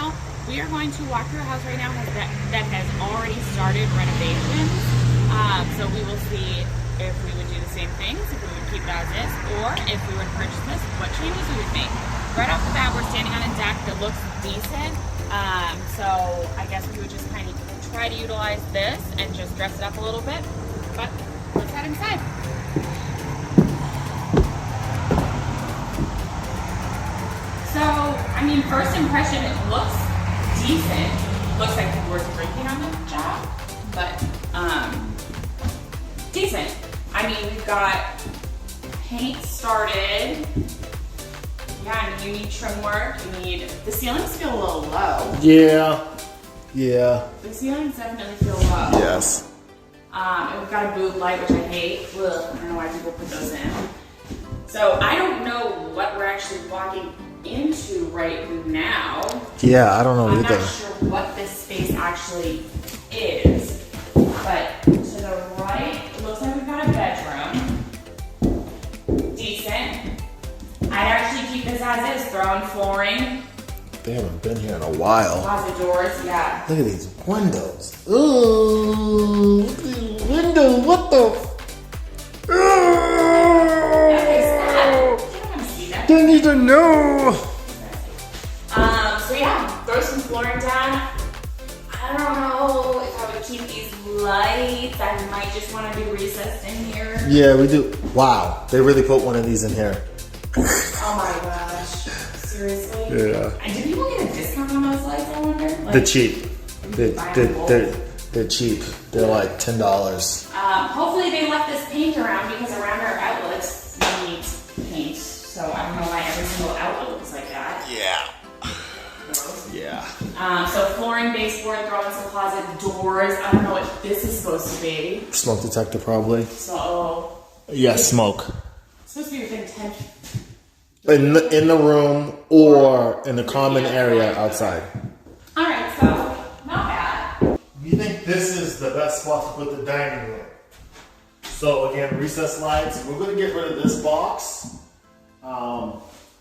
channel. We are going to walk through a house right now that has already started renovations. So we will see if we would do the same things, if we would keep it as is, or if we would purchase this, what changes we would make. Right off the bat, we're standing on a deck that looks decent. So I guess we would just kind of try to utilize this and just dress it up a little bit. But let's head inside. So, I mean, first impression, it looks decent. Looks like we're drinking on the job, but decent. I mean, we've got paint started. Yeah, I mean, you need trim work. You need, the ceilings feel a little low. Yeah. The ceilings definitely feel low. Yes. And we've got a boob light, which I hate. Ugh, I don't know why people put those in. So I don't know what we're actually walking into right now. Yeah, I don't know I'm either. not sure what this space actually is. But to the right, it looks like we've got a bedroom. Decent. I'd actually keep this as is, throw in flooring. They haven't been here in a while. Closet doors, yeah. Look at these windows. Ooh, look at these windows. What the? They need to know. So yeah, throw some flooring down. I don't know if I would keep these lights. I might just want to do recessed in here. Yeah, we do. Wow, they really put one of these in here. Oh my gosh. Seriously? Yeah. And do people get a discount on those lights, I wonder? Like, They're cheap. They're cheap. They're like $10. Hopefully they left this paint around because around our outlets we need paint. So I don't know why every single outlet looks like that. Yeah. Yeah. So flooring, baseboard, throw in some closet doors. I don't know what this is supposed to be. Smoke detector probably. So Yeah, smoke. it's supposed to be within 10 feet. In the room or in the common area outside. Alright, so not bad. We think this is the best spot to put the dining room. So again, recessed lights. We're gonna get rid of this box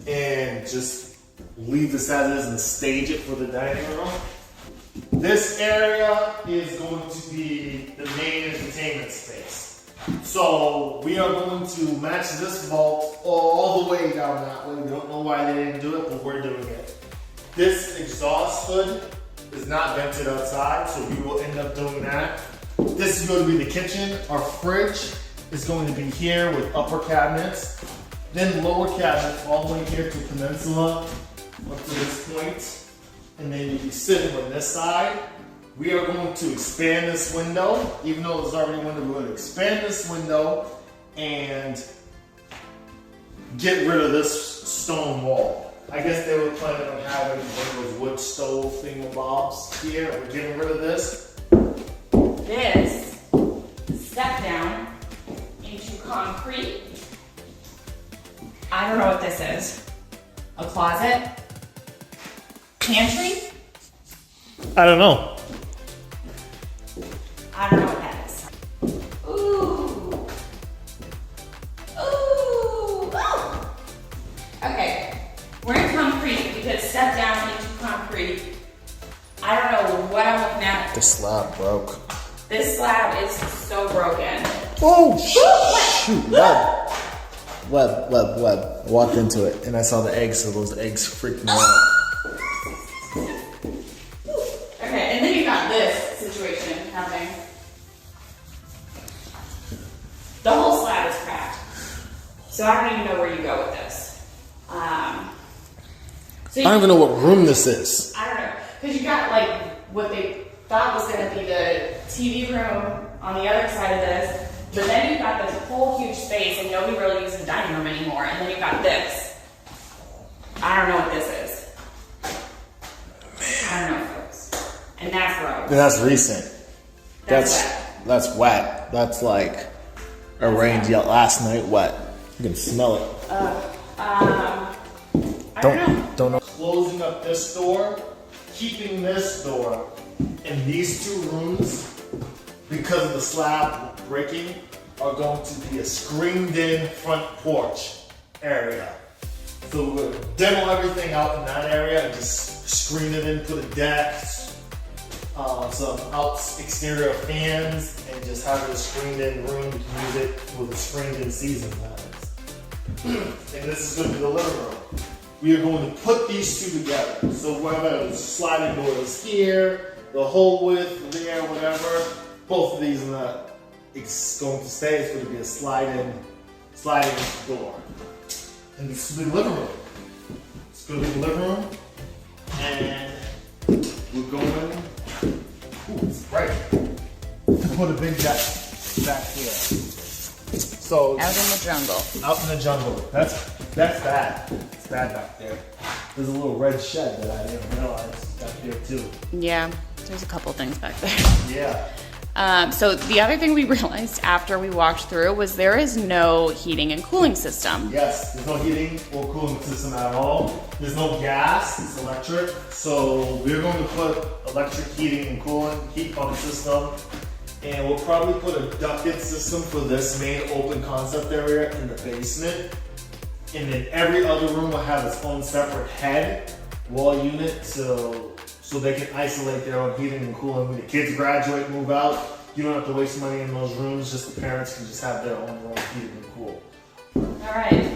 and just leave this as is and stage it for the dining room. This area is going to be the main entertainment space. So we are going to match this vault all the way down that way. We don't know why they didn't do it, but we're doing it. This exhaust hood is not vented outside, so we will end up doing that. This is going to be the kitchen. Our fridge is going to be here with upper cabinets, then lower cabinets all the way here to Peninsula up to this point, and then you'll be sitting on this side. We are going to expand this window, even though there's already a window, we're going to expand this window and get rid of this stone wall. I guess they were planning on having one of those wood stove thingamabobs here. We're getting rid of this. This step down into concrete. I don't know what this is. A closet? Pantry? I don't know. I don't know what that is. Ooh. Ooh. Oh. Okay. We're in concrete because step down into concrete. I don't know what I'm looking at. The slab broke. This slab is so broken. Oh, shoot. Web. I walked into it and I saw the eggs, so those eggs freaked me out. Okay, and then you got this situation happening. The whole slab is cracked. So I don't even know where you go with this. So I don't even know what room this is. I don't know. Because you got like what they thought was going to be the TV room on the other side of this. But then you've got this whole huge space and nobody really uses the dining room anymore. And then you've got this. I don't know what this is. I don't know, folks. And that's gross. That's recent. That's wet. That's wet. That's like arranged last night wet. You can smell it. I don't know. Closing up this door, keeping this door, and these two rooms, because of the slab breaking, are going to be a screened-in front porch area. So we're going to demo everything out in that area and just screen it in, put a deck, some exterior fans, and just have it a screened in room. You can use it with a screened in season. And this is going to be the living room. We are going to put these two together. So whether the sliding door is here, the whole width there, whatever, both of these are not going to stay. It's going to be a sliding door. And this will be the living room. It's going to be the living room. And we're going, ooh, it's bright. Put a big deck back here. So Out in the jungle. out in the jungle. That's bad. It's bad back there. There's a little red shed that I didn't realize back there too. Yeah, there's a couple things back there. Yeah. So the other thing we realized after we walked through was there is no heating and cooling system. Yes, there's no heating or cooling system at all. There's no gas, it's electric. So we're going to put electric heating and cooling, heat pump system, and we'll probably put a ducted system for this main open concept area in the basement. And then every other room will have its own separate head wall unit, so they can isolate their own heating and cooling. When the kids graduate, move out, you don't have to waste money in those rooms. Just the parents can just have their own room heated and cool. All right.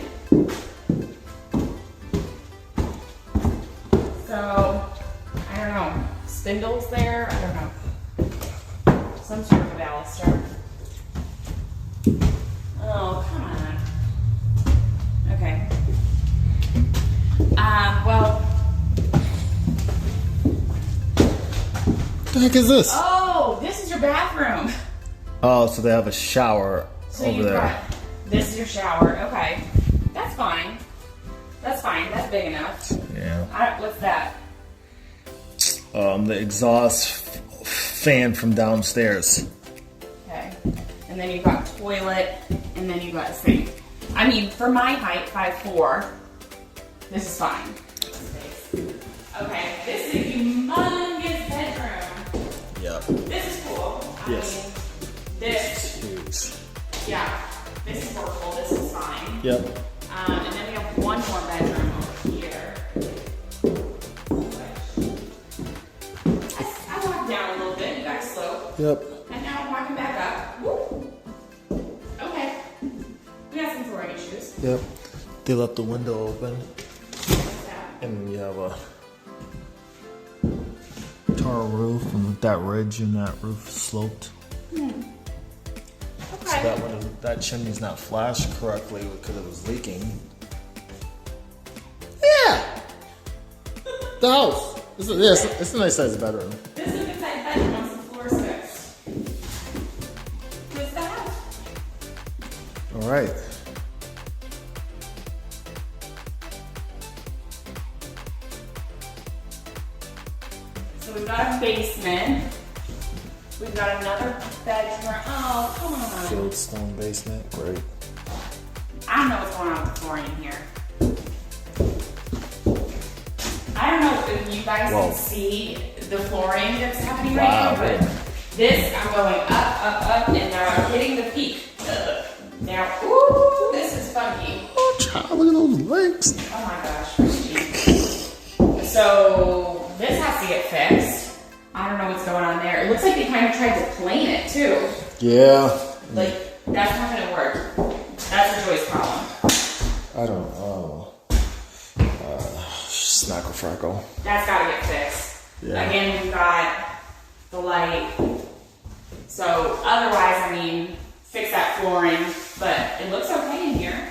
So, I don't know, spindles there? I don't know. Some sort of baluster. Oh, come on. Okay. Well. What the heck is this? Oh, this is your bathroom. Oh, so they have a shower So over you've there. got, this is your shower. Okay. That's fine. That's fine. That's big enough. Yeah. What's that? The exhaust fan from downstairs. Okay. And then you've got toilet, and then you've got a sink. I mean, for my height, 5'4", this is fine. Okay, this is a humongous bedroom. Yep. This is cool. Yes. This, Huge. yeah, this is workable. This is fine. Yep. And then we have one more bedroom over here. I walked down a little bit. You got a slope. Yep. And now I'm walking back up. Woo. Okay. We got some flooring issues. Yep. They left the window open, What's that? and we have a tar roof, and that ridge in that roof sloped. Okay. So that chimney's not flashed correctly because it was leaking. Yeah. The house. It's a nice sized bedroom. This is a good sized bedroom once the floor is fixed. What's the house? All right. So we've got a basement. We've got another bedroom. Oh, come on. Fieldstone basement. Great. I don't know what's going on with the flooring in here. I don't know if you guys can see the flooring that's happening right now, but this, I'm going up, and now I'm hitting the peak. Now, ooh, this is funky. Oh, child, look at those legs. Oh my gosh, so this has to get fixed. I don't know what's going on there. It looks like they kind of tried to plane it too. Yeah. Like, that's not gonna work. That's a Joyce problem. I don't know. Snackle frackle. That's gotta get fixed. Yeah. Again, we've got the light. So otherwise, I mean, fix that flooring, but it looks okay in here.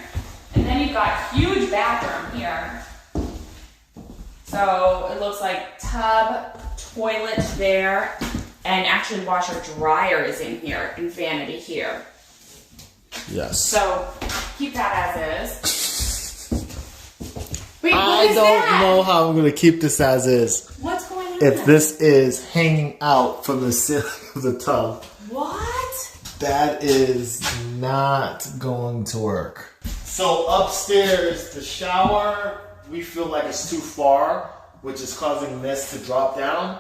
And then you've got huge bathroom here. So it looks like tub, toilet there, and actually washer dryer is in here, and vanity here. Yes. So keep that as is. Wait, what I is don't that? know how I'm gonna keep this as is. What's going on? If this is hanging out from the ceiling of the tub, What? that is not going to work. So upstairs, the shower, we feel like it's too far, which is causing this to drop down.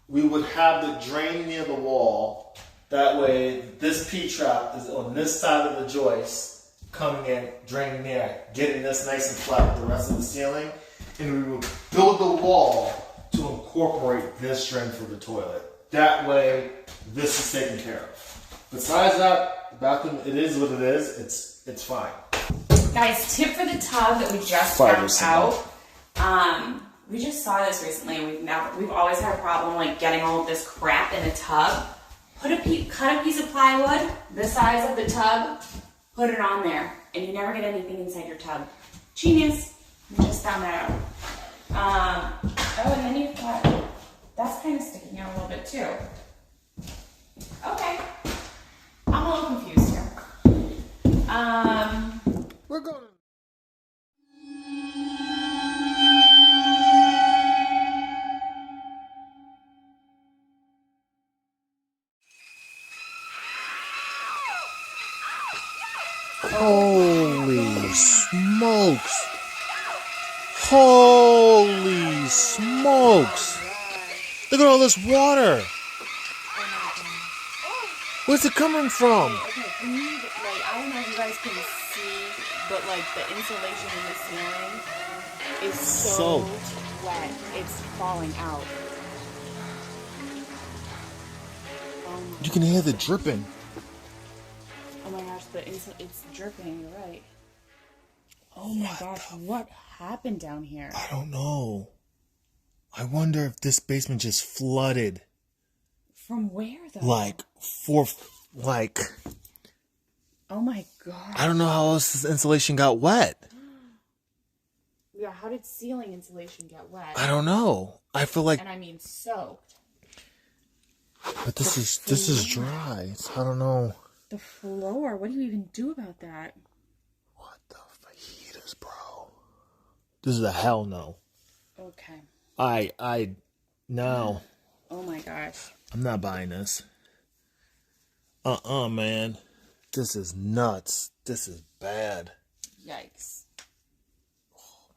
We would have the drain near the wall. That way, this P-trap is on this side of the joist, coming in, draining there, getting this nice and flat with the rest of the ceiling. And we would build the wall incorporate this drain for the toilet. That way, this is taken care of. Besides that, the bathroom, it is what it is. It's fine. Guys, tip for the tub that we just found out. We just saw this recently, and we've always had a problem like getting all of this crap in a tub. Cut a piece of plywood the size of the tub, put it on there, and you never get anything inside your tub. Genius. We just found that out. Oh, and then you've got, that's kind of sticking out a little bit too. Okay. I'm a little confused here. We're going. Holy smokes! Holy smokes! Look at all this water! Where's it coming from? Okay, can you, like, I don't know if you guys can see, but like the insulation in the ceiling is so wet, it's falling out. You can hear the dripping. Oh my gosh, it's dripping, you're right. Oh my gosh, what happened down here? I don't know. I wonder if this basement just flooded. From where though? Oh my god. I don't know how else this insulation got wet. Yeah, how did ceiling insulation get wet? I don't know. I feel like, And I mean soaked. but this is dry. I don't know. The floor, what do you even do about that? What the fajitas, bro? This is a hell no. Okay. No. Oh my gosh. I'm not buying this. Man. This is nuts. This is bad. Yikes.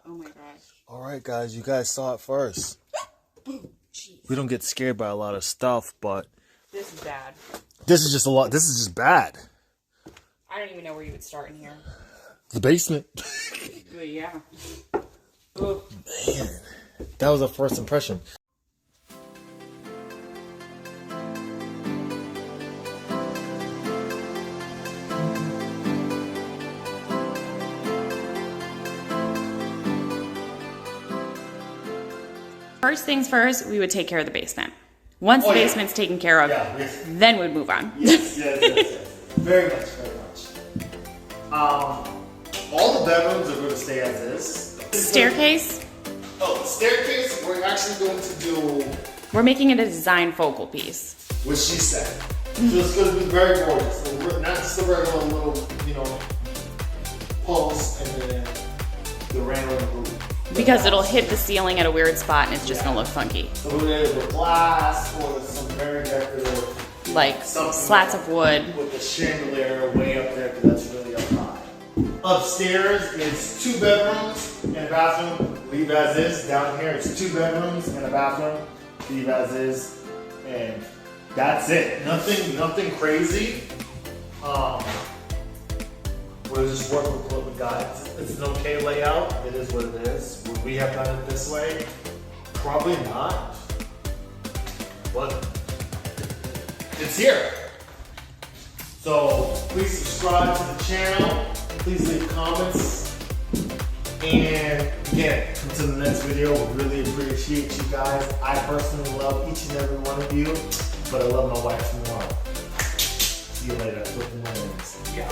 Oh my gosh. Alright, guys. You guys saw it first. Jeez. We don't get scared by a lot of stuff, but This is bad. this is just a lot. This is just bad. I don't even know where you would start in here. The basement. But yeah. Ooh. Man. That was a first impression. First things first, we would take care of the basement. Once the basement's taken care of, then we'd move on. Yes. Very much. All the bedrooms are going to stay as is. Staircase, Oh, the staircase, we're actually going to do we're making it a design focal piece. what she said. So it's going to be very gorgeous. So not just the regular little, posts and then the random roof. Because it'll hit the ceiling at a weird spot and it's just gonna look funky. So we're going to do glass or some very decorative. Like slats of wood. With the chandelier way up there because that's really up high. Upstairs is 2 bedrooms and a bathroom. Leave as is. Down here it's 2 bedrooms and a bathroom. Leave as is. And that's it. Nothing crazy. We'll just work with what we got. It's an okay layout. It is what it is. Would we have done it this way? Probably not. But it's here. So please subscribe to the channel. Please leave comments. And again, until the next video, we really appreciate you guys. I personally love each and every one of you, but I love my wife more. See you later. With the names. Yeah.